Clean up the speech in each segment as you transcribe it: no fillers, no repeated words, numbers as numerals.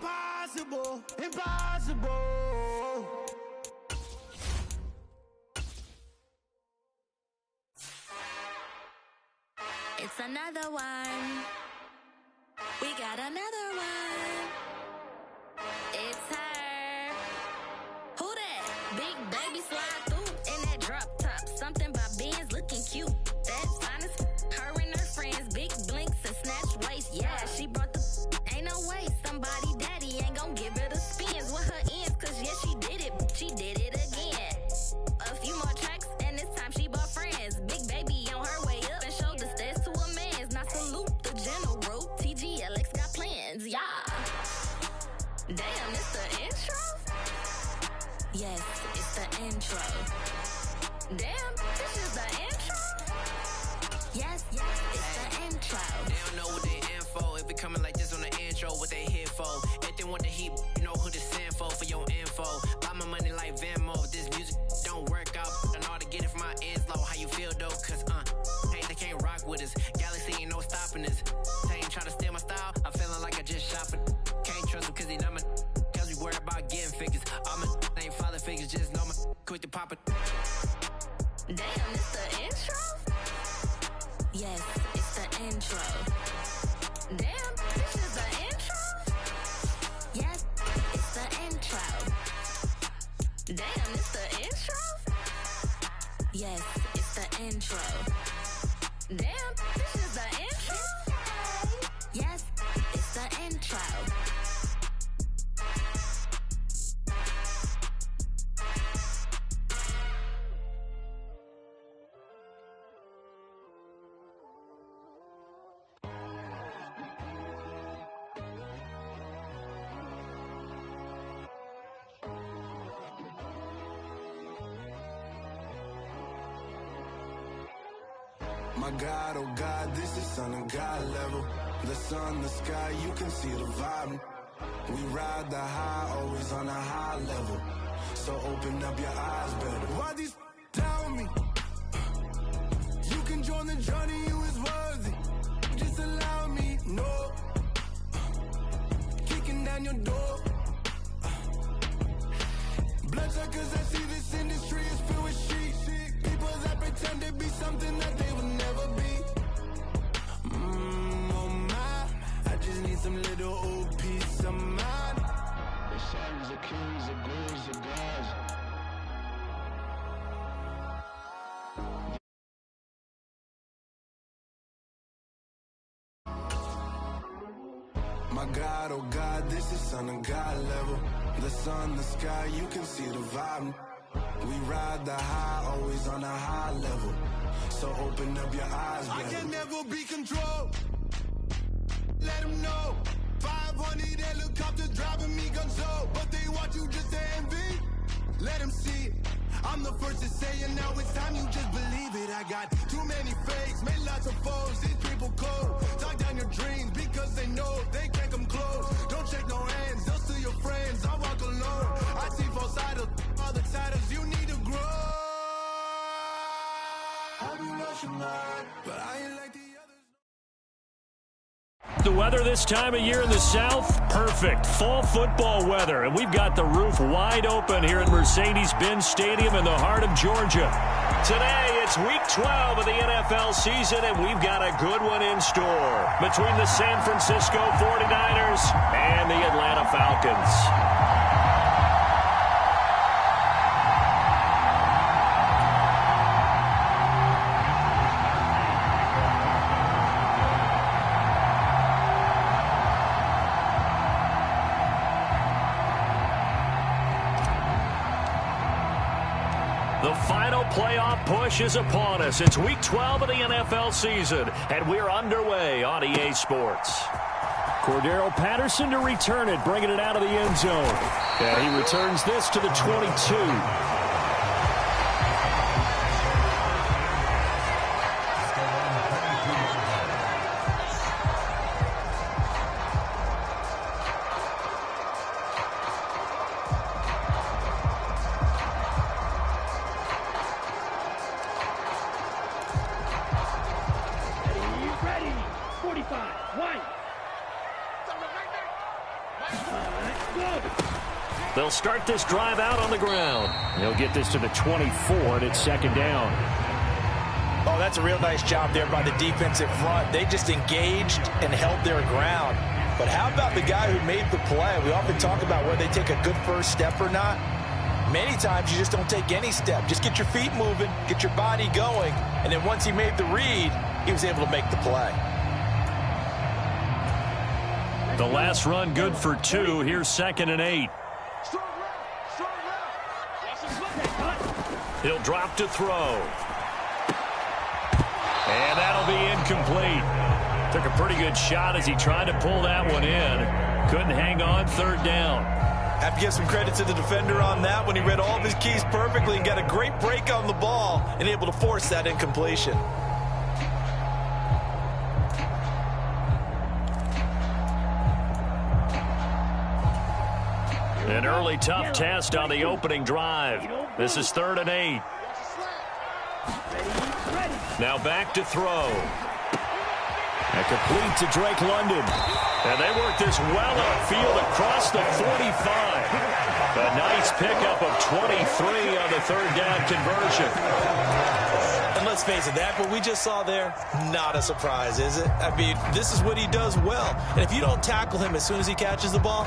impossible, impossible. It's another one. We got another one. It's her. Who that? Big baby slide through in that drop top. Something by Benz looking cute. That's honest. Her and her friends, big blinks and snatch waist. Yeah, she brought the. Ain't no way somebody daddy ain't gon' give her the spins with her ends. Cause yeah, she did it. She did it again. A few more tracks and this time she bought friends. Big baby on her way up and showed the stairs to a man's. Now salute the general. TGLX got plans, yeah. Damn, it's the intro? Yes, it's the intro. Damn, this is the intro? Yes, it's the intro. They don't know what they info. If it coming like this on the intro, what they here for? If they want the heat, you know who to send for your info. Buy my money like Venmo. If this music don't work out, and all to get it from my ends low. How you feel though? Cause hey, they can't rock with us. Galaxy ain't no stopping us. They ain't trying to steal my style. I'm feeling like I just shopping. Can't trust them cause they not my. Cause we worried about getting figures. All my ain't father figures, just know my quick to pop it. Damn, it's the intro? Yes, it's the intro. Damn, this is the intro? Yes, it's the intro. Damn, it's the intro? Yes, it's the intro. Damn, this is the intro? Yes, it's the intro. My God, oh God, this is Son of God level. The sun, the sky, you can see the vibe. We ride the high, always on a high level. So open up your eyes better. Why these tell me? You can join the journey, you is worthy. Just allow me, no. Kicking down your door. Bloodsuckers, I see this industry is filled with sheep. People that pretend to be something that they will never be. Oh my, I just need some little old peace of mind. The sons, the kings, the ghouls, the gods. My God, oh God, this is Son of God level. The sun, the sky, you can see the vibe. We ride the high, always on a high level. So open up your eyes, baby. I can never be controlled. Let them know. 500 helicopters driving me gonzo. But they want you just to envy. Let them see it. I'm the first to say it, now it's time you just believe it. I got too many fakes, made lots of foes. These people cold. Talk down your dreams because they know they can't come close. Don't shake no hands, they'll steal your friends. I walk alone. I see false idols, all the titles you need to grow. Have you lost your mind? But I ain't like the others. The weather this time of year in the South, perfect. Fall football weather, and we've got the roof wide open here in Mercedes-Benz Stadium in the heart of Georgia. Today, it's Week 12 of the NFL season, and we've got a good one in store between the San Francisco 49ers and the Atlanta Falcons. The final playoff push is upon us. It's Week 12 of the NFL season, and we're underway on EA Sports. Cordero Patterson to return it, bringing it out of the end zone. And he returns this to the 22. They'll start this drive out on the ground. They'll get this to the 24, and it's second down. Oh, that's a real nice job there by the defensive front. They just engaged and held their ground. But how about the guy who made the play? We often talk about whether they take a good first step or not. Many times you just don't take any step. Just get your feet moving, get your body going, and then once he made the read, he was able to make the play. The last run good for 2. Here's 2nd and 8. He'll drop to throw. And that'll be incomplete. Took a pretty good shot as he tried to pull that one in. Couldn't hang on, 3rd down. Have to give some credit to the defender on that when he read all of his keys perfectly and got a great break on the ball and able to force that incompletion. An early tough test on the opening drive. This is 3rd and 8. Now back to throw. And complete to Drake London. And they work this well upfield across the 45. A nice pickup of 23 on the 3rd down conversion. And let's face it, that what we just saw there, not a surprise, is it? I mean, this is what he does well. And if you don't tackle him as soon as he catches the ball,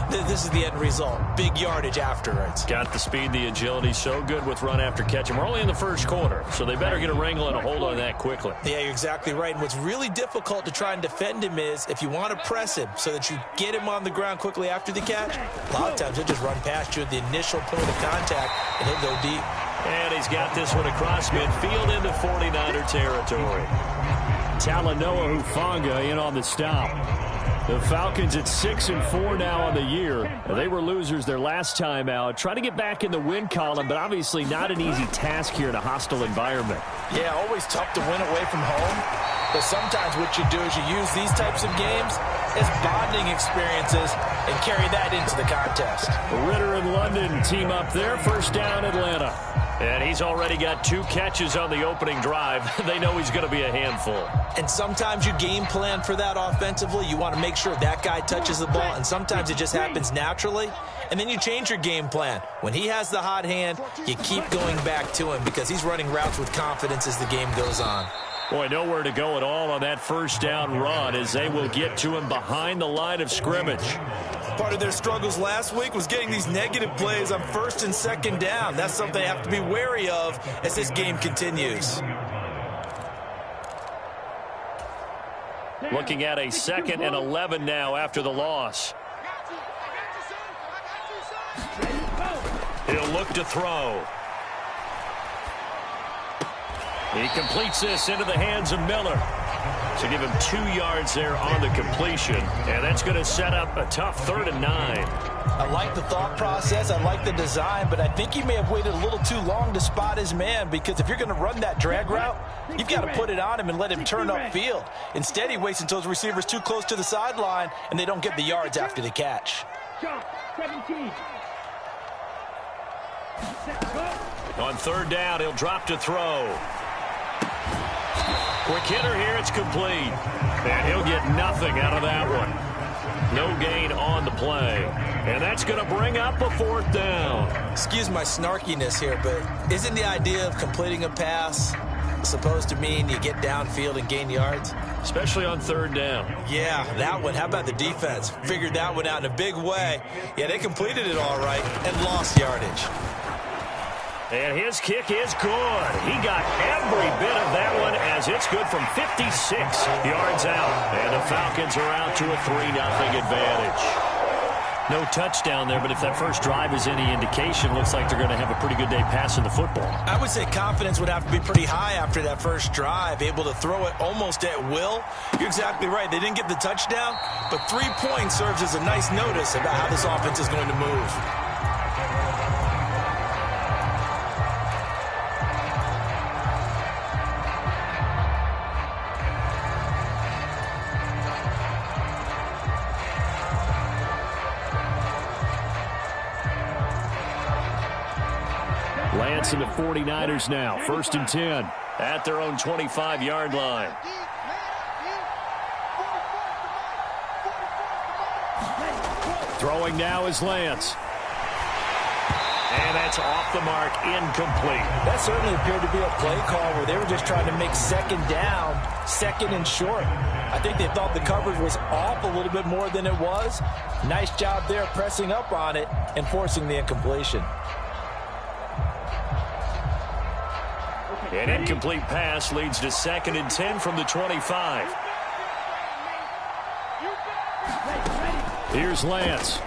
this is the end result. Big yardage afterwards. Got the speed, the agility, so good with run after catch. And we're only in the first quarter, so they better get a wrangle and a hold on that quickly. Yeah, you're exactly right. And what's really difficult to try and defend him is if you want to press him so that you get him on the ground quickly after the catch, a lot of times he'll just run past you at the initial point of contact, and he'll go deep. And he's got this one across midfield into 49er territory. Talanoa Hufanga in on the stop. The Falcons at 6-4 now on the year. They were losers their last time out. Try to get back in the win column, but obviously not an easy task here in a hostile environment. Yeah, always tough to win away from home. But sometimes what you do is you use these types of games as bonding experiences and carry that into the contest. Ritter and London team up there. 1st down, Atlanta. And he's already got 2 catches on the opening drive. They know he's going to be a handful. And sometimes you game plan for that offensively. You want to make sure that guy touches the ball, and sometimes it just happens naturally. And then you change your game plan. When he has the hot hand, you keep going back to him because he's running routes with confidence as the game goes on. Boy, nowhere to go at all on that 1st down run as they will get to him behind the line of scrimmage. Part of their struggles last week was getting these negative plays on 1st and 2nd down. That's something they have to be wary of as this game continues. Looking at a 2nd and 11 now after the loss. He'll look to throw. He completes this into the hands of Miller. So give him 2 yards there on the completion. And that's going to set up a tough 3rd and 9. I like the thought process. I like the design. But I think he may have waited a little too long to spot his man. Because if you're going to run that drag route, you've got to put it on him and let him turn upfield. Instead, he waits until his receiver's too close to the sideline. And they don't get the yards after the catch. 17. On 3rd down, he'll drop to throw. Quick hitter here, it's complete. And he'll get nothing out of that one. No gain on the play. And that's going to bring up a 4th down. Excuse my snarkiness here, but isn't the idea of completing a pass supposed to mean you get downfield and gain yards? Especially on 3rd down. Yeah, that one. How about the defense? Figured that one out in a big way. Yeah, they completed it all right and lost yardage. And his kick is good. He got every bit of that one as it's good from 56 yards out. And the Falcons are out to a 3-0 advantage. No touchdown there, but if that first drive is any indication, looks like they're going to have a pretty good day passing the football. I would say confidence would have to be pretty high after that first drive, able to throw it almost at will. You're exactly right. They didn't get the touchdown, but 3 points serves as a nice notice about how this offense is going to move. Lance and the 49ers now. 1st and 10 at their own 25-yard line. Throwing now is Lance. And that's off the mark, incomplete. That certainly appeared to be a play call where they were just trying to make second down, second and short. I think they thought the coverage was off a little bit more than it was. Nice job there pressing up on it and forcing the incompletion. An incomplete pass leads to 2nd and 10 from the 25. Here's Lance.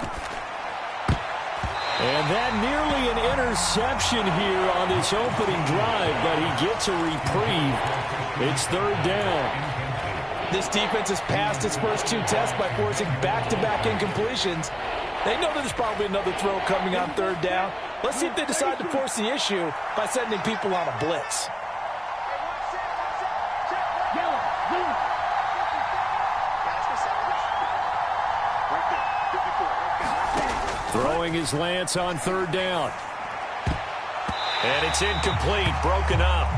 And that nearly an interception here on this opening drive, but he gets a reprieve. It's 3rd down. This defense has passed its first 2 tests by forcing back-to-back incompletions. They know there's probably another throw coming on 3rd down. Let's see if they decide to force the issue by sending people on a blitz. Throwing is Lance on 3rd down. And it's incomplete, broken up.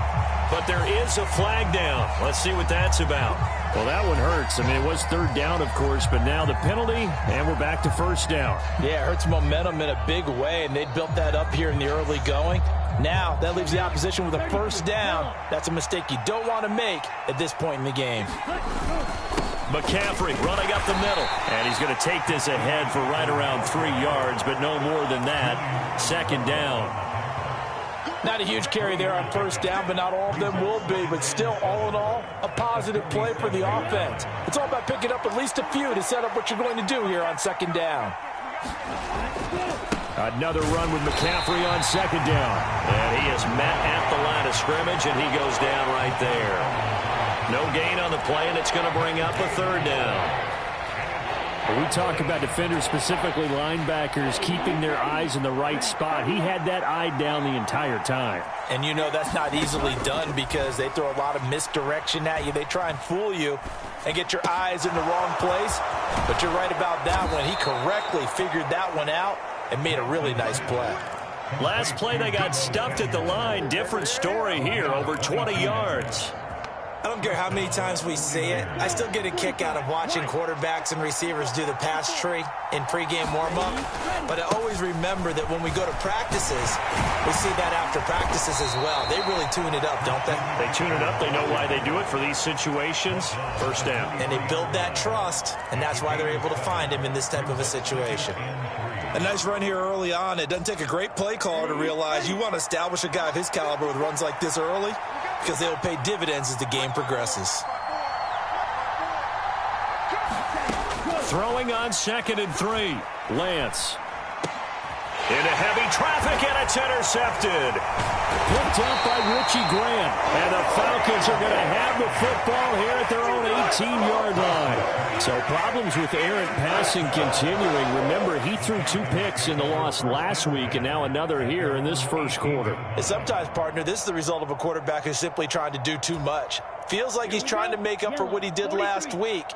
But there is a flag down. Let's see what that's about. Well, that one hurts. I mean, it was 3rd down, of course, but now the penalty, and we're back to 1st down. Yeah, it hurts momentum in a big way, and they built that up here in the early going. Now, that leaves the opposition with a 1st down. That's a mistake you don't want to make at this point in the game. McCaffrey running up the middle. And he's going to take this ahead for right around 3 yards, but no more than that. 2nd down. Not a huge carry there on 1st down, but not all of them will be. But still, all in all, a positive play for the offense. It's all about picking up at least a few to set up what you're going to do here on 2nd down. Another run with McCaffrey on 2nd down. And he is met at the line of scrimmage, and he goes down right there. No gain on the play, and it's going to bring up a 3rd down. We talk about defenders, specifically linebackers, keeping their eyes in the right spot. He had that eye down the entire time. And you know that's not easily done because they throw a lot of misdirection at you. They try and fool you and get your eyes in the wrong place. But you're right about that one. He correctly figured that one out and made a really nice play. Last play, they got stuffed at the line. Different story here, over 20 yards. I don't care how many times we see it. I still get a kick out of watching quarterbacks and receivers do the pass tree in pregame warm-up. But I always remember that when we go to practices, we see that after practices as well. They really tune it up, don't they? They tune it up. They know why they do it for these situations. 1st down. And they build that trust, and that's why they're able to find him in this type of a situation. A nice run here early on. It doesn't take a great play caller to realize you want to establish a guy of his caliber with runs like this early, because they will pay dividends as the game progresses. Throwing on 2nd and 3. Lance. Into heavy traffic, and it's intercepted. Picked up by Richie Grant. And the Falcons are going to have the football here at their own 18-yard line. So problems with errant passing continuing. Remember, he threw 2 picks in the loss last week, and now another here in this 1st quarter. And sometimes, partner, this is the result of a quarterback who's simply trying to do too much. Feels like he's trying to make up for what he did last week,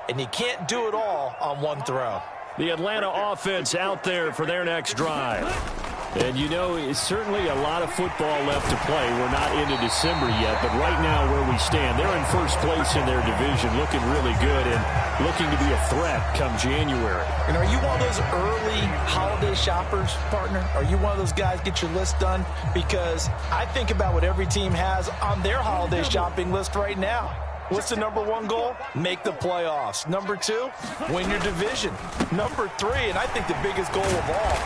and he can't do it all on one throw. The Atlanta offense out there for their next drive. And you know, it's certainly a lot of football left to play. We're not into December yet, but right now where we stand, they're in 1st place in their division, looking really good and looking to be a threat come January. And are you one of those early holiday shoppers, partner? Are you one of those guys get your list done? Because I think about what every team has on their holiday shopping list right now. What's the number 1 goal? Make the playoffs. Number 2, win your division. Number 3, and I think the biggest goal of all,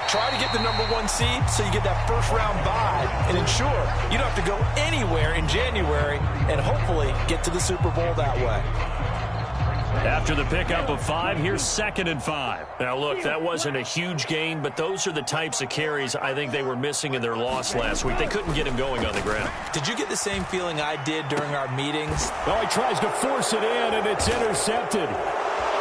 try to get the number 1 seed so you get that 1st round bye and ensure you don't have to go anywhere in January and hopefully get to the Super Bowl that way. After the pickup of 5, here's 2nd and 5. Now, look, that wasn't a huge gain, but those are the types of carries I think they were missing in their loss last week. They couldn't get him going on the ground. Did you get the same feeling I did during our meetings? Oh, he tries to force it in, and it's intercepted.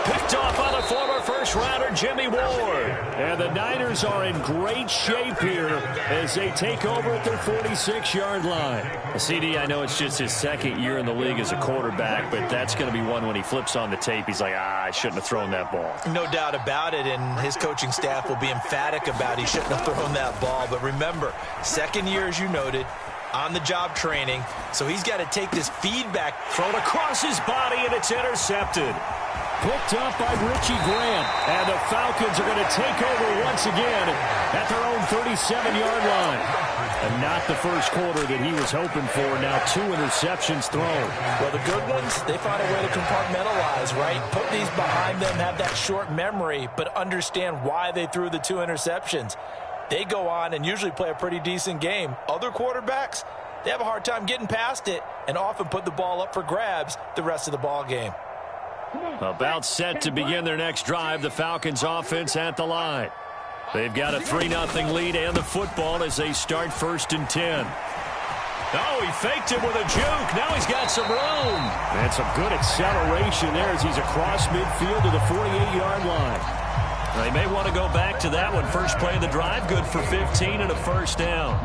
Picked off by the former 1st-rounder Jimmy Ward. And the Niners are in great shape here as they take over at their 46-yard line. CD, I know it's just his 2nd year in the league as a quarterback, but that's going to be one when he flips on the tape. He's like, I shouldn't have thrown that ball. No doubt about it, and his coaching staff will be emphatic about he shouldn't have thrown that ball. But remember, 2nd year, as you noted, on-the-job training, so he's got to take this feedback. Thrown across his body, and it's intercepted. picked up by Richie Grant. And the Falcons are going to take over once again at their own 37-yard line. And not the first quarter that he was hoping for. Now 2 interceptions thrown. Well, the good ones, they find a way to compartmentalize, right? Put these behind them, have that short memory, but understand why they threw the 2 interceptions. They go on and usually play a pretty decent game. Other quarterbacks, they have a hard time getting past it and often put the ball up for grabs the rest of the ball game. About set to begin their next drive, the Falcons offense at the line. They've got a 3-0 lead and the football as they start 1st and 10. Oh, he faked it with a juke. Now he's got some room. And some good acceleration there as he's across midfield to the 48-yard line. They may want to go back to that one. First play of the drive, good for 15 and a first down.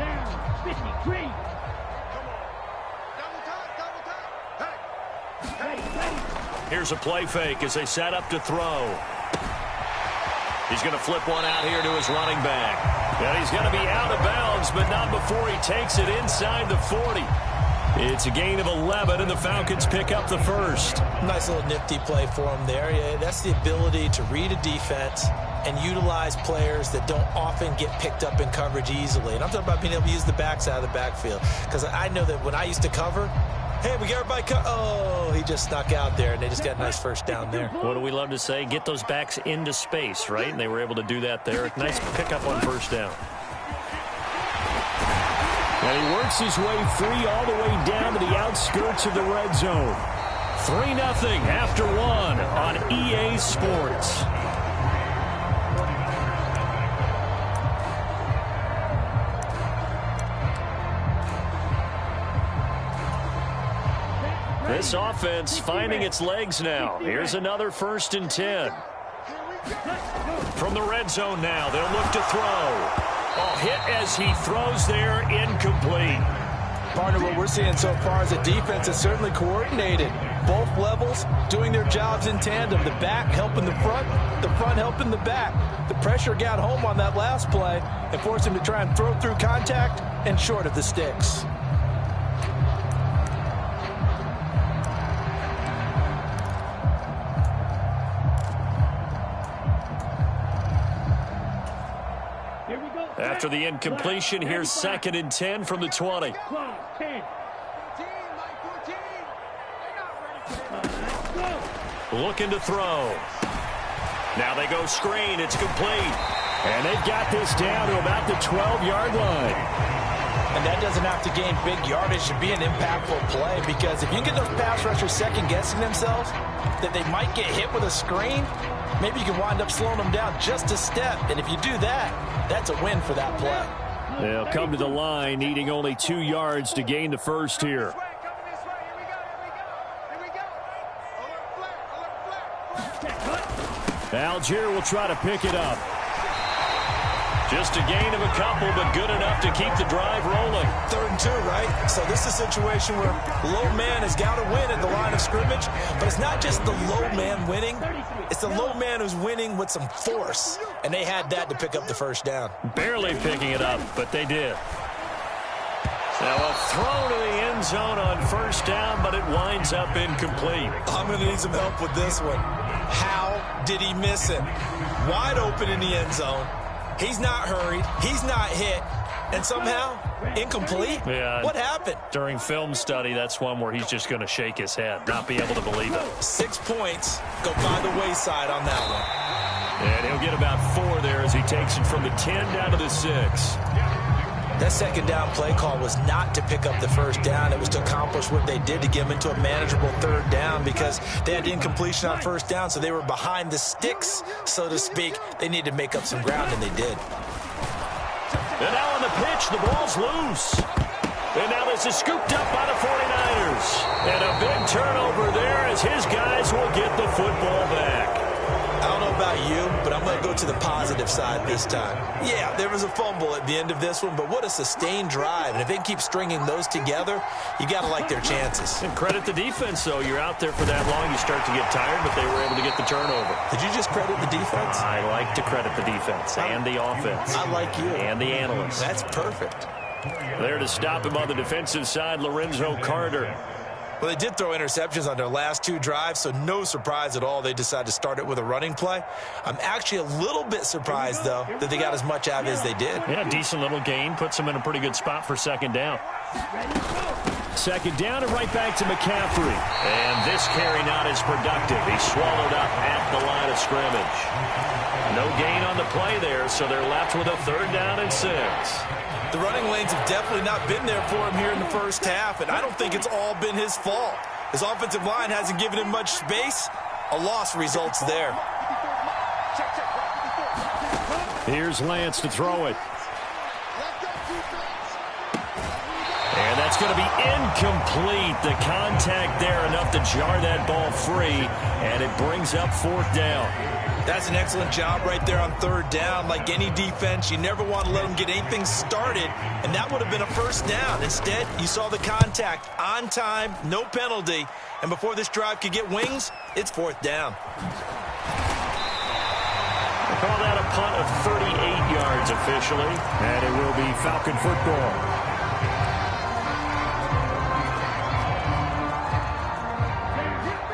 Here's a play fake as they set up to throw. He's going to flip one out here to his running back. And he's going to be out of bounds, but not before he takes it inside the 40. It's a gain of 11, and the Falcons pick up the first. Nice little nifty play for him there. Yeah, that's the ability to read a defense and utilize players that don't often get picked up in coverage easily. And I'm talking about being able to use the backs out of the backfield. Because I know that when I used to cover, hey, we got everybody oh, he just snuck out there, and they just got a nice first down there. What do we love to say? Get those backs into space, right? And they were able to do that there. Nice pickup on first down. And he works his way free all the way down to the outskirts of the red zone. 3-0 after 1 on EA Sports. This offense finding its legs now. Here's another 1st and 10. From the red zone now, they'll look to throw. Oh, hit as he throws there, incomplete. Partner, what we're seeing so far is the defense is certainly coordinated. Both levels doing their jobs in tandem. The back helping the front helping the back. The pressure got home on that last play and forced him to try and throw through contact and short of the sticks. After the incompletion, here's 2nd and 10 from the 20. Looking to throw. Now they go screen. It's complete. And they've got this down to about the 12-yard line. And that doesn't have to gain big yardage to be an impactful play, because if you get those pass rushers second-guessing themselves, that they might get hit with a screen, maybe you can wind up slowing them down just a step. And if you do that, that's a win for that play. They'll come to the line, needing only 2 yards to gain the first here. Algier will try to pick it up. Just a gain of a couple, but good enough to keep the drive rolling. 3rd and 2, right? So this is a situation where low man has got to win at the line of scrimmage, but it's not just the low man winning. It's the low man who's winning with some force, and they had that to pick up the first down. Barely picking it up, but they did. Now a throw to the end zone on first down, but it winds up incomplete. I'm going to need some help with this one. How did he miss it? Wide open in the end zone. He's not hurried. He's not hit. And somehow, incomplete? Yeah. What happened? During film study, that's one where he's just going to shake his head, not be able to believe it. 6 points go by the wayside on that one. And he'll get about 4 there as he takes it from the 10 down to the 6. That second down play call was not to pick up the first down. It was to accomplish what they did to get them into a manageable 3rd down, because they had incompletion on first down, so they were behind the sticks, so to speak. They needed to make up some ground, and they did. And now on the pitch, the ball's loose. And now this is scooped up by the 49ers. And a big turnover there as his guys will get the football back. I don't know about you, but I'm going to go to the positive side this time. Yeah, there was a fumble at the end of this one, but what a sustained drive. And if they can keep stringing those together, you got to like their chances. And credit the defense, though. You're out there for that long, you start to get tired, but they were able to get the turnover. Did you just credit the defense? I like to credit the defense and the offense. I like you. And the analysts. That's perfect. There to stop him on the defensive side, Lorenzo Carter. Well, they did throw interceptions on their last 2 drives, so no surprise at all they decided to start it with a running play. I'm actually a little bit surprised, though, that they got as much out as they did. Yeah, decent little gain. Puts them in a pretty good spot for second down. Second down and right back to McCaffrey. And this carry not as productive. He's swallowed up at the line of scrimmage. No gain on the play there, so they're left with a 3rd down and 6. The running lanes have definitely not been there for him here in the first half, and I don't think it's all been his fault. His offensive line hasn't given him much space. A loss results there. Here's Lance to throw it. And that's going to be incomplete. The contact there enough to jar that ball free, and it brings up 4th down. That's an excellent job right there on 3rd down. Like any defense, you never want to let them get anything started, and that would have been a 1st down. Instead, you saw the contact on time, no penalty, and before this drive could get wings, it's 4th down. They call that a punt of 38 yards officially, and it will be Falcon football.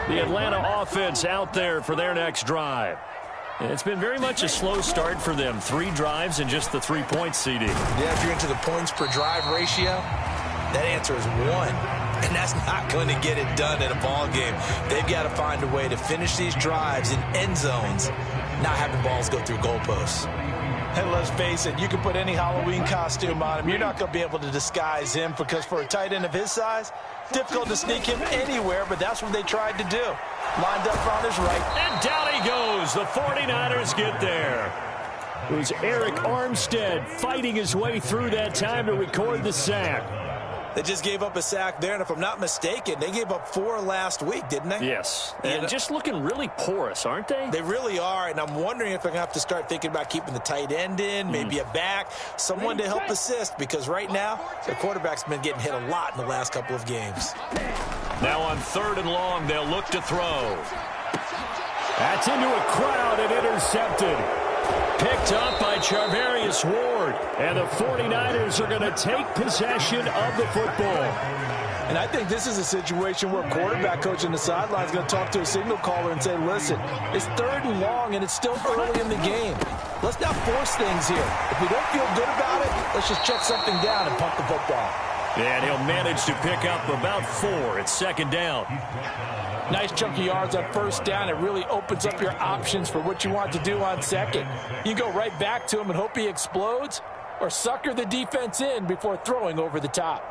The Atlanta offense out there for their next drive. It's been very much a slow start for them. 3 drives and just the 3 points, CD. Yeah, if you're into the points per drive ratio, that answer is 1. And that's not going to get it done in a ball game. They've got to find a way to finish these drives in end zones, not having balls go through goalposts. And let's face it, you can put any Halloween costume on him. You're not going to be able to disguise him because for a tight end of his size, difficult to sneak him anywhere, but that's what they tried to do. Lined up on his right. And down he goes. The 49ers get there. It was Eric Armstead fighting his way through that time to record the sack. They just gave up a sack there, and if I'm not mistaken, they gave up 4 last week, didn't they? Yes, and just looking really porous, aren't they? They really are, and I'm wondering if they're going to have to start thinking about keeping the tight end in, maybe a back, someone to help assist, because right now, their quarterback's been getting hit a lot in the last couple of games. Now on 3rd and long, they'll look to throw. That's into a crowd and intercepted. Picked up by Charvarius Ward. And the 49ers are going to take possession of the football. And I think this is a situation where quarterback coach on the sideline is going to talk to a signal caller and say, listen, it's 3rd and long and it's still early in the game. Let's not force things here. If we don't feel good about it, let's just check something down and punt the football. And he'll manage to pick up about 4. It's 2nd down. Nice chunk of yards on 1st down. It really opens up your options for what you want to do on 2nd. You go right back to him and hope he explodes, or sucker the defense in before throwing over the top.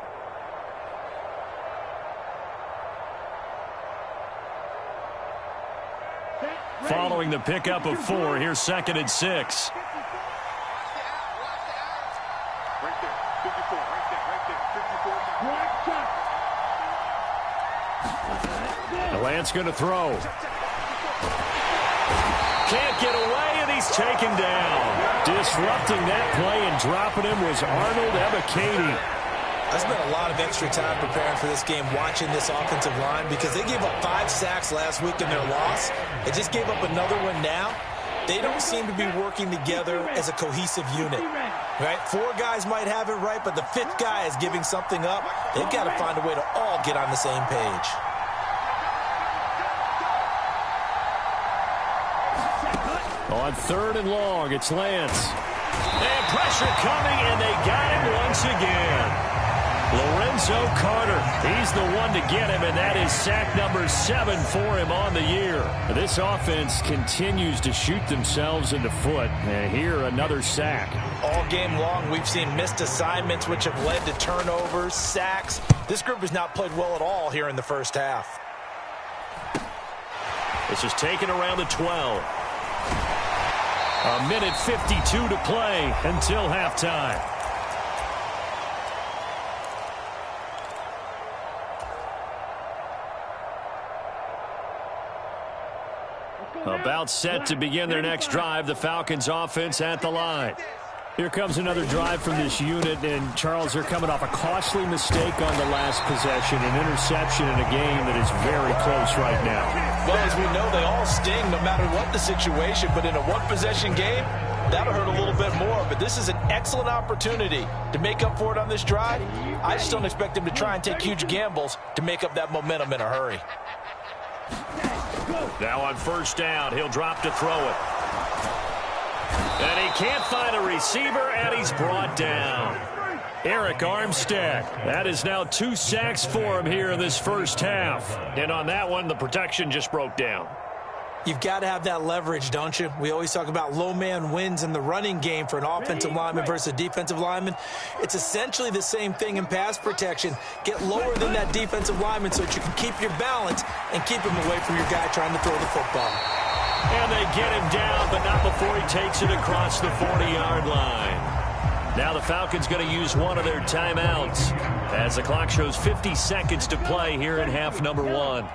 Following the pickup of 4, here's 2nd and 6. Lance going to throw. Can't get away, and he's taken down. Disrupting that play and dropping him was Arnold Ebiketie. I spent a lot of extra time preparing for this game watching this offensive line because they gave up 5 sacks last week in their loss. They just gave up another one now. They don't seem to be working together as a cohesive unit. Right? 4 guys might have it right, but the 5th guy is giving something up. They've got to find a way to all get on the same page. On 3rd and long, it's Lance. And pressure coming, and they got him once again. Lorenzo Carter, he's the one to get him, and that is sack number 7 for him on the year. This offense continues to shoot themselves in the foot. And here, another sack. All game long, we've seen missed assignments, which have led to turnovers, sacks. This group has not played well at all here in the first half. This is taken around the 12. A minute 52 to play until halftime. About set to begin their next drive, the Falcons offense at the line. Here comes another drive from this unit, and Charles, they're coming off a costly mistake on the last possession, an interception in a game that is very close right now. Well, as we know, they all sting no matter what the situation, but in a one-possession game, that'll hurt a little bit more, but this is an excellent opportunity to make up for it on this drive. I just don't expect him to try and take huge gambles to make up that momentum in a hurry. Now on first down, he'll drop to throw it. And he can't find a receiver, and he's brought down. Eric Armstead. That is now 2 sacks for him here in this first half. And on that one, the protection just broke down. You've got to have that leverage, don't you? We always talk about low man wins in the running game for an offensive lineman versus a defensive lineman. It's essentially the same thing in pass protection. Get lower than that defensive lineman so that you can keep your balance and keep him away from your guy trying to throw the football. And they get him down, but not before he takes it across the 40-yard line. Now the Falcons going to use one of their timeouts as the clock shows 50 seconds to play here in half number 1.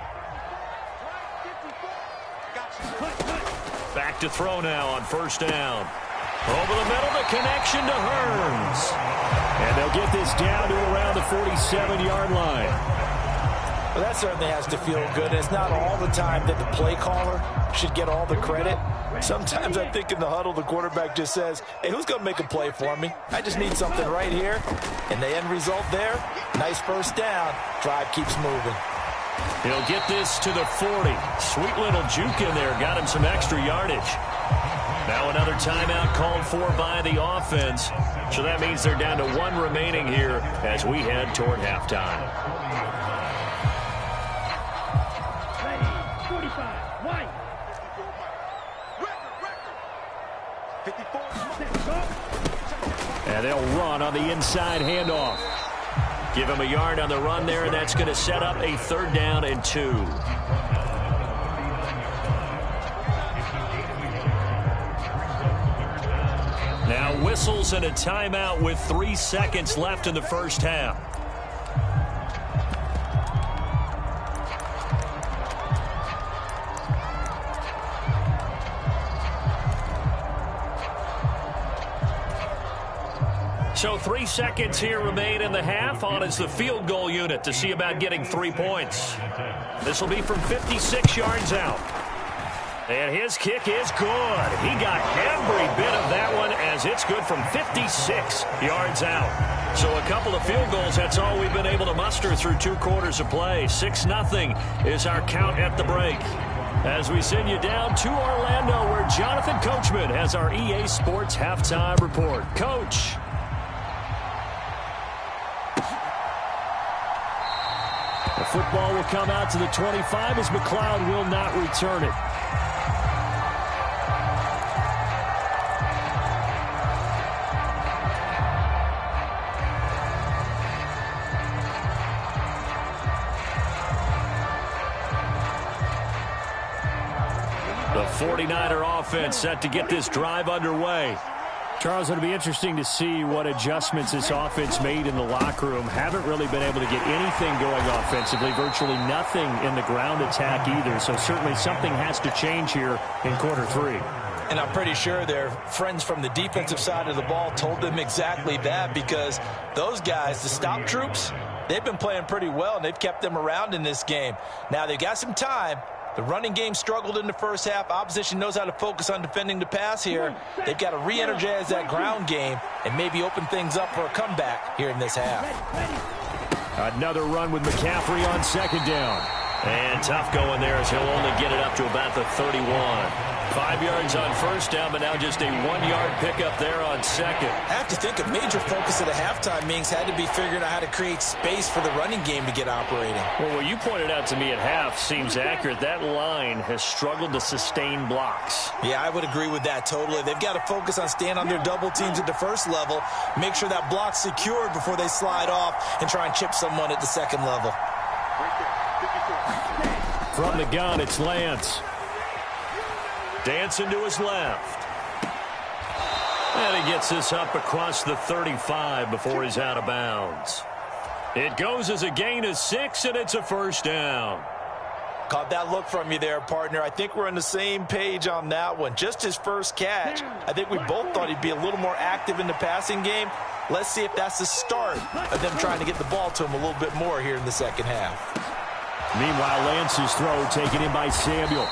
Back to throw now on first down. Over the middle, the connection to Hearns. And they'll get this down to around the 47-yard line. Well, that certainly has to feel good. It's not all the time that the play caller should get all the credit. Sometimes I think in the huddle, the quarterback just says, hey, who's going to make a play for me? I just need something right here. And the end result there, nice first down. Drive keeps moving. He'll get this to the 40. Sweet little juke in there. Got him some extra yardage. Now another timeout called for by the offense. So that means they're down to 1 remaining here as we head toward halftime. 45, white. 54. And they'll run on the inside handoff. Give him a yard on the run there, and that's going to set up a 3rd down and 2. Now whistles and a timeout with 3 seconds left in the first half. So 3 seconds here remain in the half. On is the field goal unit to see about getting 3 points. This will be from 56 yards out. And his kick is good. He got every bit of that one as it's good from 56 yards out. So a couple of field goals, that's all we've been able to muster through 2 quarters of play. 6-0 is our count at the break. As we send you down to Orlando, where Jonathan Coachman has our EA Sports halftime report. Coach. The football will come out to the 25 as McLeod will not return it. The 49er offense set to get this drive underway. Charles, it'll be interesting to see what adjustments this offense made in the locker room. Haven't really been able to get anything going offensively, virtually nothing in the ground attack either. So certainly something has to change here in quarter 3. And I'm pretty sure their friends from the defensive side of the ball told them exactly that, because those guys, the stop troops, they've been playing pretty well, and they've kept them around in this game. Now, they've got some time. The running game struggled in the first half. Opposition knows how to focus on defending the pass here. They've got to re-energize that ground game and maybe open things up for a comeback here in this half. Another run with McCaffrey on 2nd down. And tough going there as he'll only get it up to about the 31. 5 yards on 1st down, but now just a 1-yard pickup there on 2nd. I have to think a major focus at a halftime means had to be figuring out how to create space for the running game to get operating. Well, what you pointed out to me at half seems accurate. That line has struggled to sustain blocks. Yeah, I would agree with that totally. They've got to focus on staying on their double teams at the first level, make sure that block's secured before they slide off and try and chip someone at the 2nd level. From the gun, it's Lance. Dancing to his left. And he gets this up across the 35 before he's out of bounds. It goes as a gain of 6, and it's a 1st down. Caught that look from you there, partner. I think we're on the same page on that one. Just his first catch. I think we both thought he'd be a little more active in the passing game. Let's see if that's the start of them trying to get the ball to him a little bit more here in the second half. Meanwhile, Lance's throw taken in by Samuel.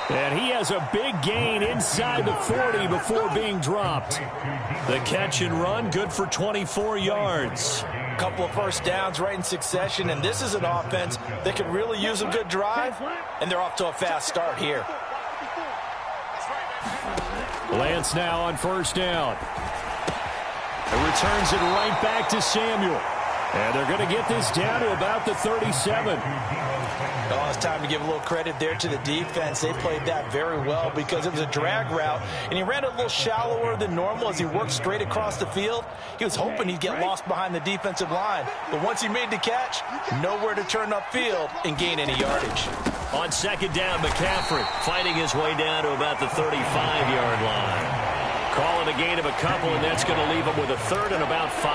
And he has a big gain inside the 40 before being dropped. The catch and run, good for 24 yards. A couple of first downs right in succession, and this is an offense that could really use a good drive, and they're off to a fast start here. Lance now on first down. It returns it right back to Samuel. And they're going to get this down to about the 37. Oh, it's time to give a little credit there to the defense. They played that very well because it was a drag route, and he ran a little shallower than normal as he worked straight across the field. He was hoping he'd get lost behind the defensive line, but once he made the catch, nowhere to turn upfield and gain any yardage. On second down, McCaffrey fighting his way down to about the 35-yard line. Call it a gain of a couple, and that's going to leave him with a third and about 5.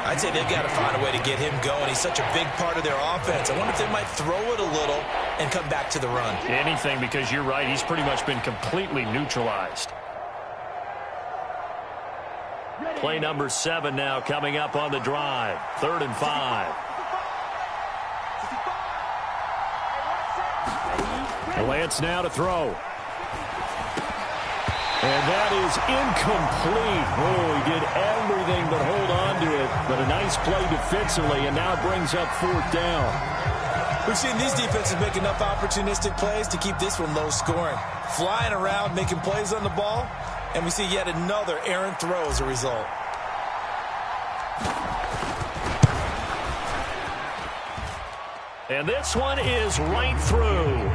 I'd say they've got to find a way to get him going. He's such a big part of their offense. I wonder if they might throw it a little and come back to the run. Anything, because you're right. He's pretty much been completely neutralized. Play number 7 now coming up on the drive. 3rd and 5. Lance now to throw. And that is incomplete. Oh, he did everything but hold on to it. But a nice play defensively, and now it brings up 4th down. We've seen these defenses make enough opportunistic plays to keep this one low scoring. Flying around, making plays on the ball, and we see yet another errant throw as a result. And this one is right through.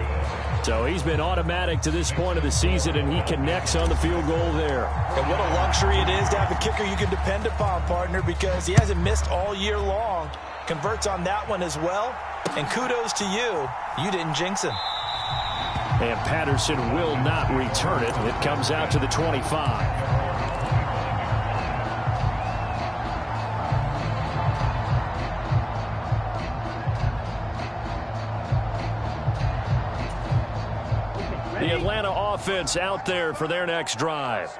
So he's been automatic to this point of the season, and he connects on the field goal there. And what a luxury it is to have a kicker you can depend upon, partner, because he hasn't missed all year long. Converts on that one as well. And kudos to you. You didn't jinx him. And Patterson will not return it. It comes out to the 25. The Atlanta offense out there for their next drive.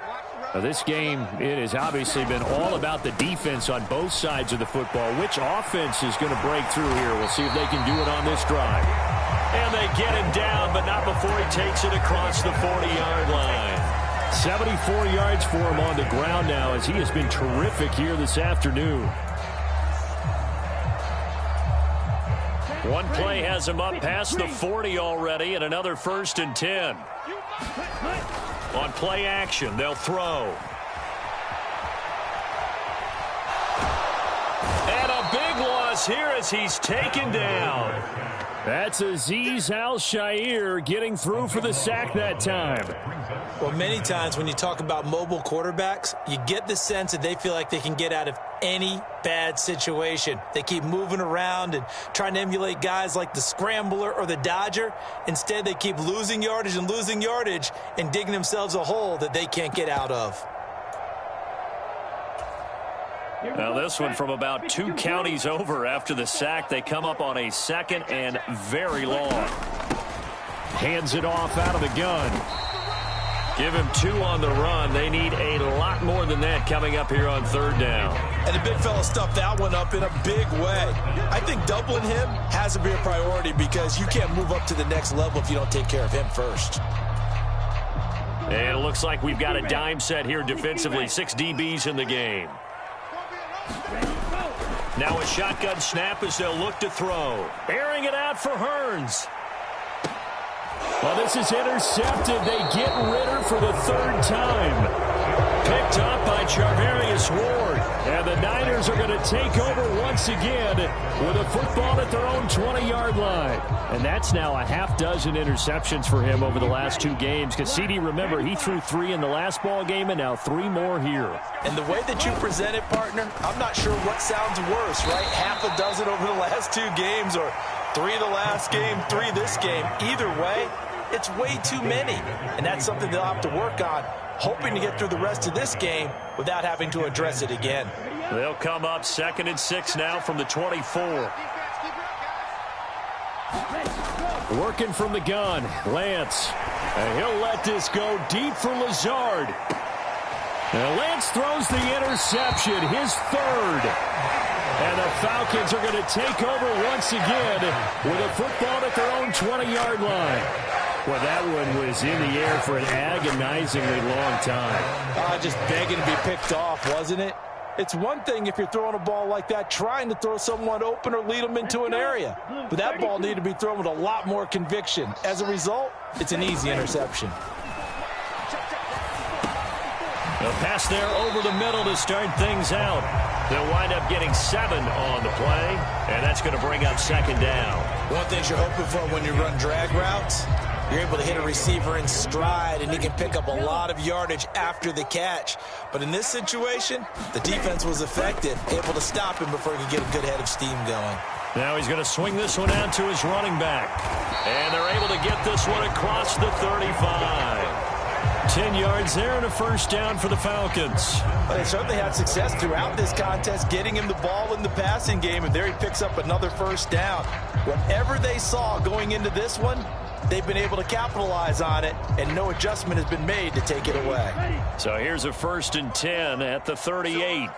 Now this game, it has obviously been all about the defense on both sides of the football. Which offense is going to break through here? We'll see if they can do it on this drive. And they get him down, but not before he takes it across the 40-yard line. 74 yards for him on the ground now as he has been terrific here this afternoon. One play has him up past the 40 already, and another 1st and 10. On play action, they'll throw. And a big loss here as he's taken down. That's Azeez Al-Shaair getting through for the sack that time. Well, many times when you talk about mobile quarterbacks, you get the sense that they feel like they can get out of any bad situation. They keep moving around and trying to emulate guys like the Scrambler or the Dodger. Instead, they keep losing yardage and digging themselves a hole that they can't get out of. Now this one from about 2 counties over after the sack. They come up on a 2nd and very long. Hands it off out of the gun. Give him 2 on the run. They need a lot more than that coming up here on 3rd down. And the big fella stuffed that one up in a big way. I think doubling him has to be a priority because you can't move up to the next level if you don't take care of him first. And it looks like we've got a dime set here defensively. 6 DBs in the game. Now a shotgun snap as they'll look to throw. Airing it out for Hearns. Well, this is intercepted. They get Ritter for the 3rd time. Picked up by Charvarius Ward. And the Niners are going to take over once again with a football at their own 20-yard line. And that's now a half dozen interceptions for him over the last 2 games. Because CD, remember, he threw 3 in the last ball game and now 3 more here. And the way that you present it, partner, I'm not sure what sounds worse, right? Half a dozen over the last 2 games or 3 the last game, 3 this game. Either way, it's way too many. And that's something they'll have to work on, hoping to get through the rest of this game without having to address it again. They'll come up 2nd and 6 now from the 24. Working from the gun, Lance. And he'll let this go deep for Lazard. Now Lance throws the interception, his 3rd. And the Falcons are going to take over once again with a football at their own 20-yard line. Well, that one was in the air for an agonizingly long time. Just begging to be picked off, wasn't it? It's one thing if you're throwing a ball like that, trying to throw someone open or lead them into an area. But that ball needed to be thrown with a lot more conviction. As a result, it's an easy interception. A pass there over the middle to start things out. They'll wind up getting 7 on the play, and that's going to bring up second down. One thing you're hoping for when you run drag routes, you're able to hit a receiver in stride, and he can pick up a lot of yardage after the catch. But in this situation, the defense was effective, able to stop him before he could get a good head of steam going. Now he's going to swing this one out to his running back. And they're able to get this one across the 35. 10 yards there and a first down for the Falcons. Well, they certainly had success throughout this contest getting him the ball in the passing game, and there he picks up another first down. Whatever they saw going into this one, they've been able to capitalize on it, and no adjustment has been made to take it away. So here's a 1st and 10 at the 38.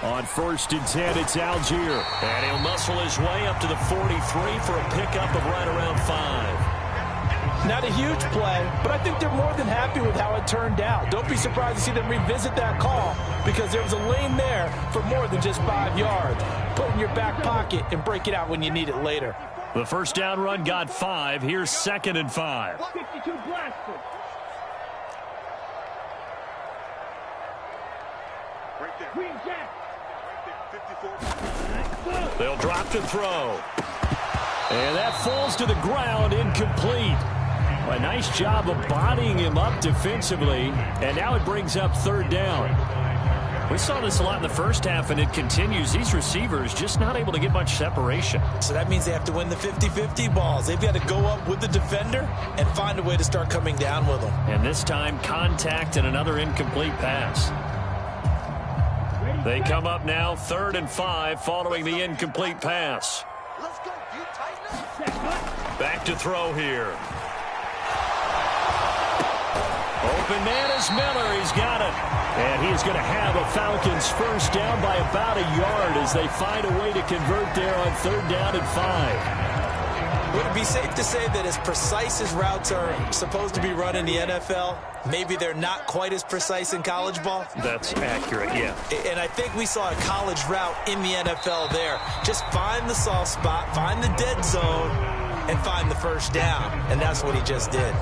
On 1st and 10, it's Algier. And he'll muscle his way up to the 43 for a pickup of right around 5. Not a huge play, but I think they're more than happy with how it turned out. Don't be surprised to see them revisit that call because there was a lane there for more than just 5 yards. Put it in your back pocket and break it out when you need it later. The first down run got 5. Here's 2nd and 5. 52 blaster. Right there. Green Jack. Right there. 54. They'll drop to throw. And that falls to the ground, incomplete. A nice job of bodying him up defensively, and now it brings up 3rd down. We saw this a lot in the first half, and it continues. These receivers just not able to get much separation. So that means they have to win the 50-50 balls. They've got to go up with the defender and find a way to start coming down with them. And this time, contact and another incomplete pass. They come up now 3rd and 5 following the incomplete pass. Back to throw here. Open man is Miller. He's got it. And he's going to have a Falcons first down by about a yard as they find a way to convert there on 3rd down and 5. Would it be safe to say that as precise as routes are supposed to be run in the NFL, maybe they're not quite as precise in college ball? That's accurate, yeah. And I think we saw a college route in the NFL there. Just find the soft spot, find the dead zone, and find the first down. And that's what he just did.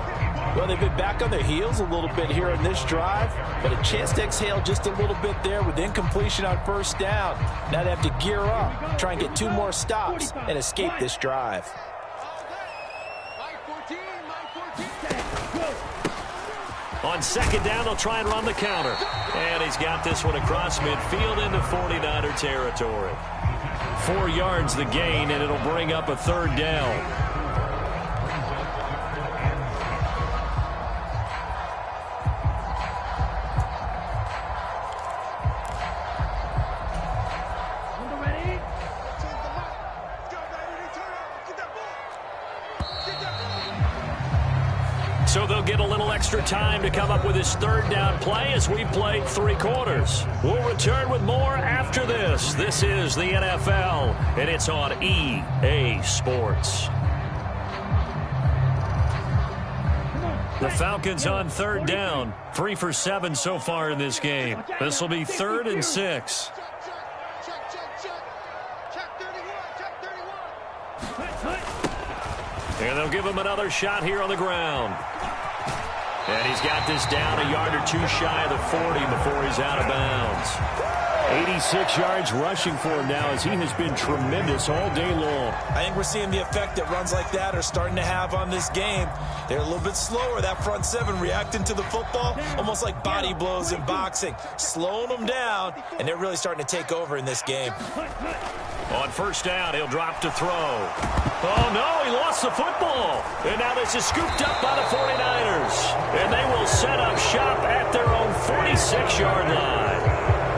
Well, they've been back on their heels a little bit here in this drive, but a chance to exhale just a little bit there with incompletion on 1st down. Now they have to gear up, try and get 2 more stops, and escape this drive. On 2nd down, they'll try and run the counter. And he's got this one across midfield into 49er territory. 4 yards the gain, and it'll bring up a 3rd down. So they'll get a little extra time to come up with his 3rd down play as we played 3 quarters. We'll return with more after this. This is the NFL, and it's on EA Sports. The Falcons on 3rd down. 3 for 7 so far in this game. This will be 3rd and 6. And they'll give him another shot here on the ground. And he's got this down a yard or 2 shy of the 40 before he's out of bounds. 86 yards rushing for him now as he has been tremendous all day long. I think we're seeing the effect that runs like that are starting to have on this game. They're a little bit slower, that front 7 reacting to the football, almost like body blows in boxing, slowing them down, and they're really starting to take over in this game. On 1st down, he'll drop to throw. Oh, no, he lost the football. And now this is scooped up by the 49ers. And they will set up shop at their own 46-yard line.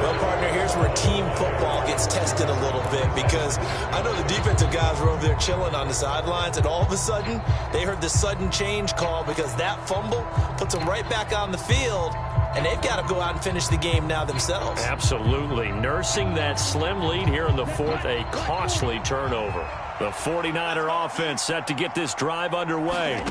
Well, partner, here's where team football gets tested a little bit, because I know the defensive guys were over there chilling on the sidelines, and all of a sudden they heard the sudden change call because that fumble puts them right back on the field, and they've got to go out and finish the game now themselves. Absolutely. Nursing that slim lead here in the fourth, a costly turnover. The 49er offense set to get this drive underway.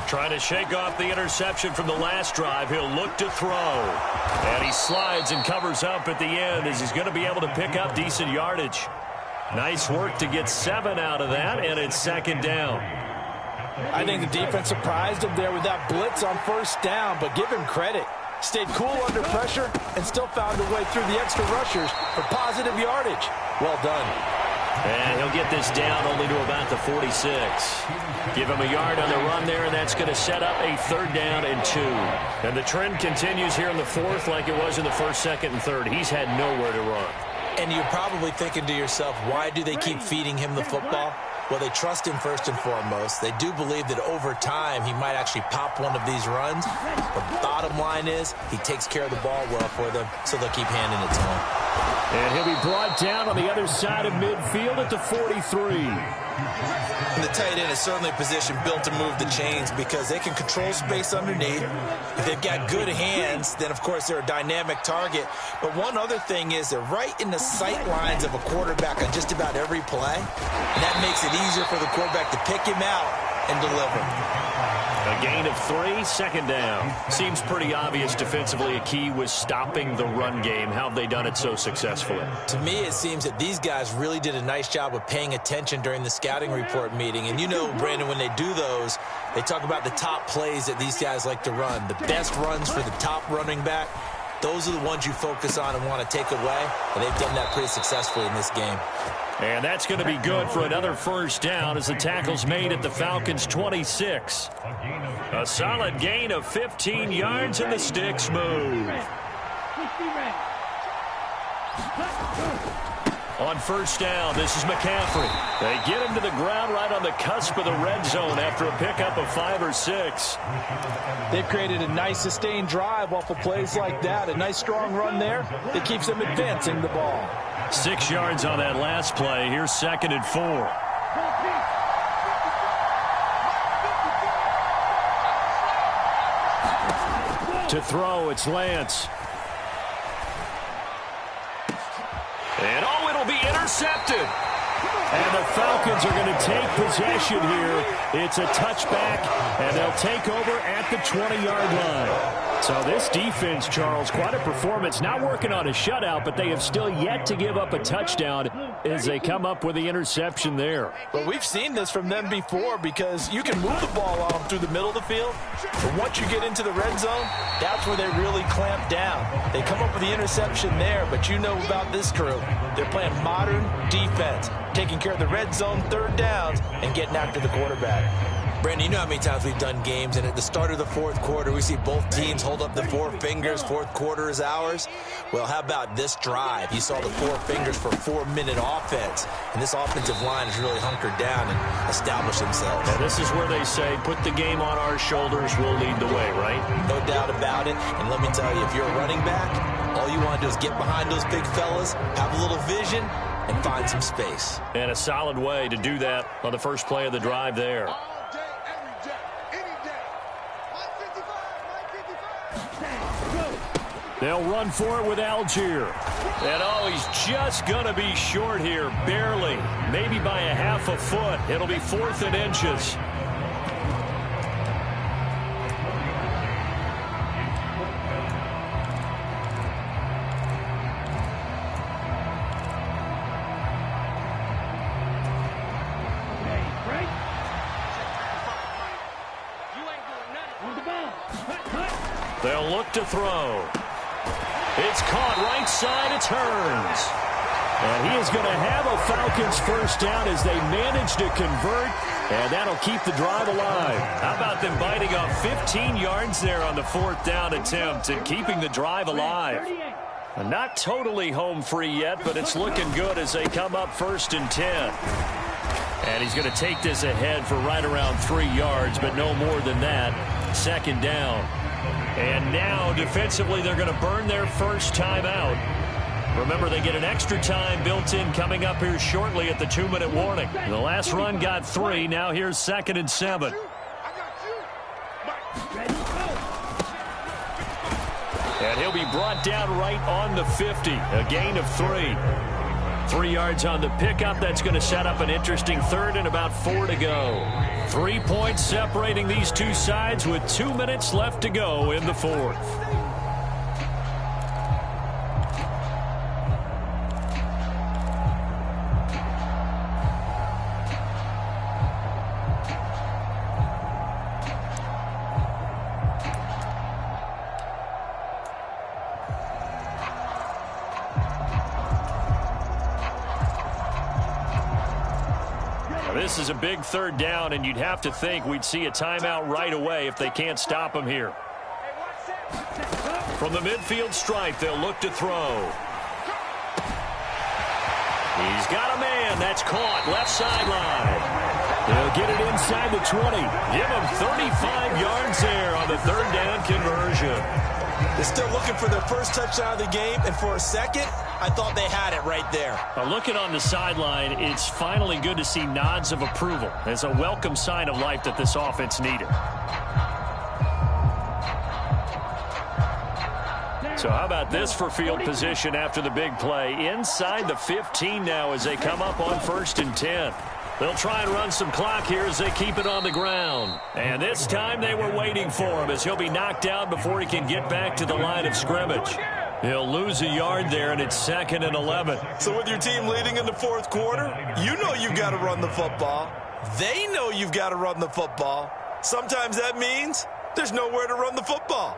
Trying to shake off the interception from the last drive. He'll look to throw. And he slides and covers up at the end as he's going to be able to pick up decent yardage. Nice work to get 7 out of that, and it's second down. I think the defense surprised him there with that blitz on first down, but give him credit. Stayed cool under pressure and still found a way through the extra rushers for positive yardage. Well done. And he'll get this down only to about the 46. Give him a yard on the run there, and that's going to set up a third down and 2. And the trend continues here in the fourth like it was in the first, second, and third. He's had nowhere to run. And you're probably thinking to yourself, why do they keep feeding him the football? Well, they trust him first and foremost. They do believe that over time he might actually pop one of these runs. The bottom line is he takes care of the ball well for them, so they'll keep handing it to him. And he'll be brought down on the other side of midfield at the 43. And the tight end is certainly a position built to move the chains because they can control space underneath. If they've got good hands, then, of course, they're a dynamic target. But one other thing is they're right in the sight lines of a quarterback on just about every play. And that makes it easier for the quarterback to pick him out and deliver. A gain of 3, second down. Seems pretty obvious defensively a key was stopping the run game. How have they done it so successfully? To me, it seems that these guys really did a nice job of paying attention during the scouting report meeting. And you know, Brandon, when they do those, they talk about the top plays that these guys like to run. The best runs for the top running back. Those are the ones you focus on and want to take away. And they've done that pretty successfully in this game. And that's going to be good for another first down as the tackle's made at the Falcons' 26. A solid gain of 15 yards and the sticks move. On first down, this is McCaffrey. They get him to the ground right on the cusp of the red zone after a pickup of 5 or 6. They've created a nice sustained drive off of plays like that. A nice strong run there that keeps them advancing the ball. 6 yards on that last play. Here's second and 4. To throw, it's Lance. And oh, it'll be intercepted. And the Falcons are going to take possession here. It's a touchback, and they'll take over at the 20-yard line. So this defense, Charles, quite a performance. Not working on a shutout, but they have still yet to give up a touchdown as they come up with the interception there. But we've seen this from them before because you can move the ball on them through the middle of the field. But once you get into the red zone, that's where they really clamp down. They come up with the interception there, but you know about this crew. They're playing modern defense, taking care of the red zone, third downs, and getting after the quarterback. Brandon, you know how many times we've done games, and at the start of the fourth quarter, we see both teams hold up the 4 fingers, fourth quarter is ours. Well, how about this drive? You saw the 4 fingers for 4-minute offense, and this offensive line has really hunkered down and established themselves. And this is where they say, put the game on our shoulders, we'll lead the way, right? No doubt about it, and let me tell you, if you're a running back, all you want to do is get behind those big fellas, have a little vision, and find some space. And a solid way to do that on the first play of the drive there. They'll run for it with Algier. And oh, he's just going to be short here, barely. Maybe by a half a foot. It'll be 4th and inches. They'll look to throw. It's caught right side. It turns. And he is going to have a Falcons first down as they manage to convert, and that'll keep the drive alive. How about them biting off 15 yards there on the 4th down attempt and keeping the drive alive? Not totally home free yet, but it's looking good as they come up 1st and 10. And he's going to take this ahead for right around 3 yards, but no more than that. 2nd down. And now, defensively, they're going to burn their first time out. Remember, they get an extra time built in coming up here shortly at the 2-minute warning. The last run got 3. Now here's 2nd and 7. And he'll be brought down right on the 50. A gain of 3. 3 yards on the pickup. That's going to set up an interesting 3rd and about 4 to go. 3 points separating these two sides with 2 minutes left to go in the 4th. This is a big 3rd down, and you'd have to think we'd see a timeout right away if they can't stop him here. From the midfield stripe, they'll look to throw. He's got a man. That's caught. Left sideline. They'll get it inside the 20. Give him 35 yards there on the 3rd down conversion. They're still looking for their first touchdown of the game, and for a second, I thought they had it right there. Looking on the sideline, it's finally good to see nods of approval. It's a welcome sign of life that this offense needed. So how about this for field position after the big play? Inside the 15 now as they come up on 1st and 10. They'll try and run some clock here as they keep it on the ground. And this time they were waiting for him as he'll be knocked down before he can get back to the line of scrimmage. He'll lose a yard there, and it's 2nd and 11. So with your team leading in the 4th quarter, you know you've got to run the football. They know you've got to run the football. Sometimes that means there's nowhere to run the football.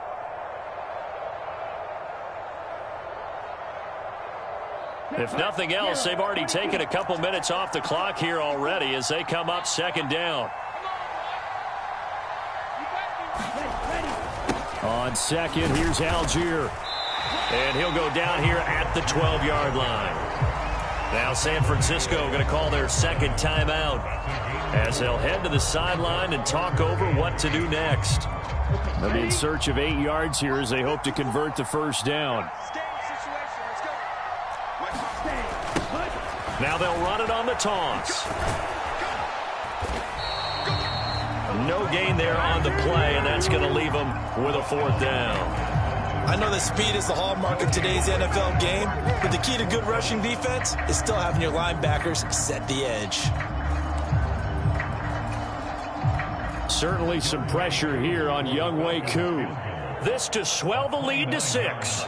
If nothing else, they've already taken a couple minutes off the clock here already as they come up 2nd down. On 2nd, here's Algier. And he'll go down here at the 12-yard line. Now San Francisco going to call their 2nd timeout as they'll head to the sideline and talk over what to do next. They'll be in search of 8 yards here as they hope to convert the 1st down. Now they'll run it on the toss. No gain there on the play, and that's going to leave them with a 4th down. I know that speed is the hallmark of today's NFL game, but the key to good rushing defense is still having your linebackers set the edge. Certainly some pressure here on Younghoe Koo. This to swell the lead to 6.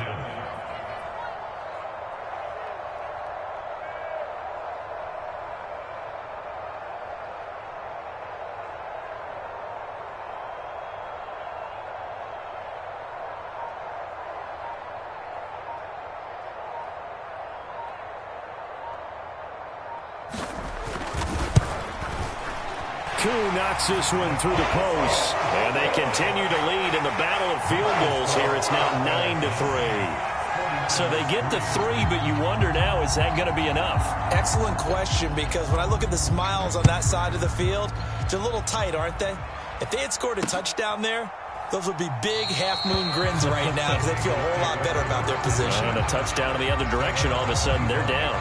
Koo knocks this one through the post. And they continue to lead in the battle of field goals here. It's now 9-3. So they get to 3, but you wonder now, is that going to be enough? Excellent question, because when I look at the smiles on that side of the field, they're a little tight, aren't they? If they had scored a touchdown there, those would be big half-moon grins right now because they feel a whole lot better about their position. And a touchdown in the other direction, all of a sudden they're down.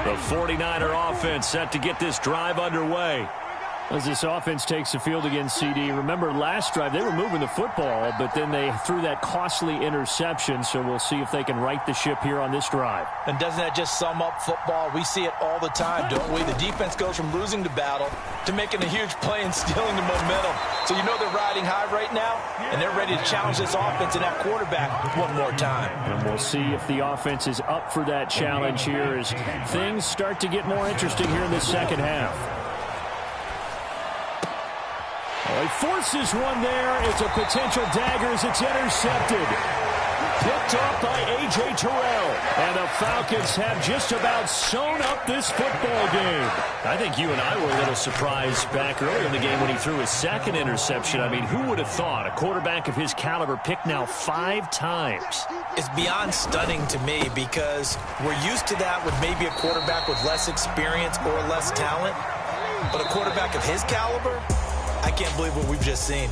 The 49er offense set to get this drive underway. As this offense takes the field against CD, remember last drive they were moving the football, but then they threw that costly interception, so we'll see if they can right the ship here on this drive. And doesn't that just sum up football? We see it all the time, don't we? The defense goes from losing the battle to making a huge play and stealing the momentum. So you know they're riding high right now, and they're ready to challenge this offense and that quarterback one more time. And we'll see if the offense is up for that challenge here as things start to get more interesting here in the second half. He forces one there. It's a potential dagger as it's intercepted. Picked off by A.J. Terrell. And the Falcons have just about sewn up this football game. I think you and I were a little surprised back earlier in the game when he threw his second interception. I mean, who would have thought a quarterback of his caliber picked now 5 times? It's beyond stunning to me because we're used to that with maybe a quarterback with less experience or less talent. But a quarterback of his caliber, I can't believe what we've just seen.